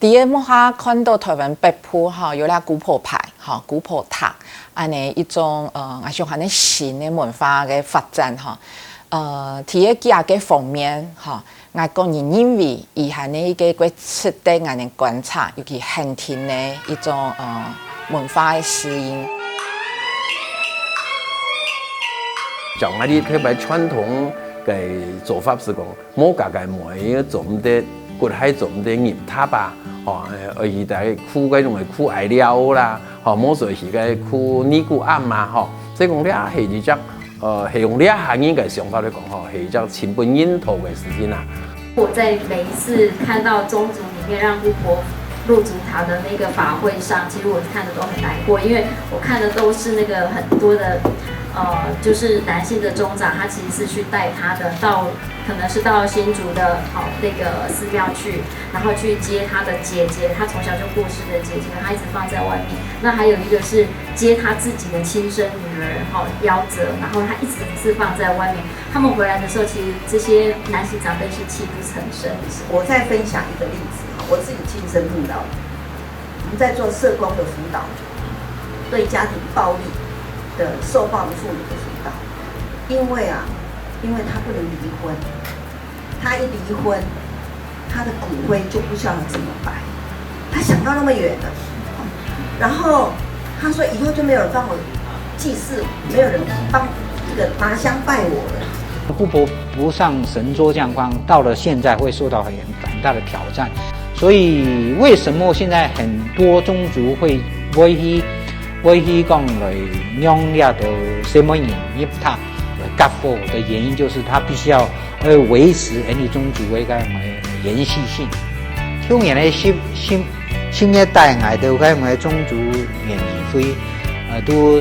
第一幕哈看到台湾北部哈有俩古堡牌哈古堡塔，安尼一种我想喊你新的文化嘅发展哈。第一季嘅封面哈，我个人认为伊系呢一个值得我哋观察，尤其很甜的一种文化嘅适应。像我哋特别传统嘅做法是讲，冇家嘅梅做唔得，骨海做唔得入塔吧。而是大家苦嗰種係苦艾料啦，冇說是個苦尼古暗嘛，所以講呢係一隻係用呢下應該想法嚟講，係一隻前本印頭嘅事情啦。我在每一次看到宗族裡面讓巫婆入祖塔的那個法會上，其實我看的都很難過，因為我看的都是那個很多的就是男性的宗長，他其實是去帶他的到。可能是到新竹的那个寺庙去，然后去接他的姐姐，他从小就过世的姐姐，他一直放在外面。那还有一个是接他自己的亲生女儿，夭折，然后他一直是放在外面。他们回来的时候，其实这些男性长辈是泣不成声。我再分享一个例子，我自己亲身碰到的，我们在做社工的辅导，对家庭暴力的受暴的妇女的辅导，因为他不能离婚，他一离婚，他的骨灰就不知道怎么摆。他想到那么远了，然后他说以后就没有人帮我祭祀，没有人帮这个拿香拜我了。巫婆不上神桌降光，到了现在会受到很大的挑战。所以为什么现在很多宗族会威胁讲来让亚的什么人入塔？甲火的原因就是它必须要维持人类宗族的一个延续性。去年的新一代我哋嘅我宗族聯誼會都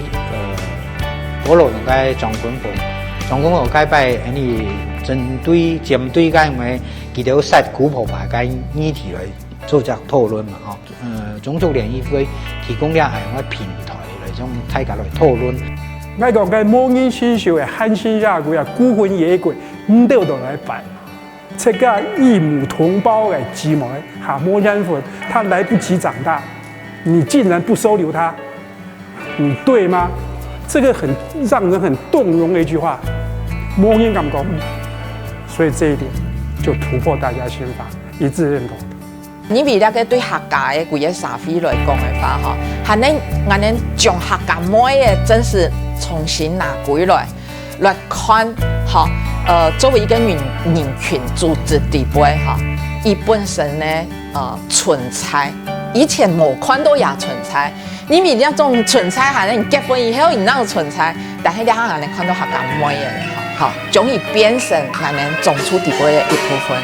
嗰度同嘅狀管部解拜人哋針對嘅我佢哋設古婆牌嘅議題嚟做隻討論嘛種族聯誼會提供了個平台嚟種大家嚟討論。我講嘅摩尼新秀嘅漢新亞鬼啊，孤魂野鬼，唔到度來拜。這個異母同胞嘅寂寞哈摩人粉，他來不及長大，你竟然不收留他，你對嗎？這個很讓人很動容的一句話，摩尼咁講，所以這一點就突破大家心法，一致認同。你為了個對客家嘅幾個社會來講嘅話，哈，我哋將客家妹嘅真是重新拿回來看，作為一個人群組織地位，伊本身呢，存在，以前冇看到也存在。你為了種存在，可能你結婚以後你那個存在，但係你可能看到客家妹嘅，將伊變成我哋種族地位嘅一部分。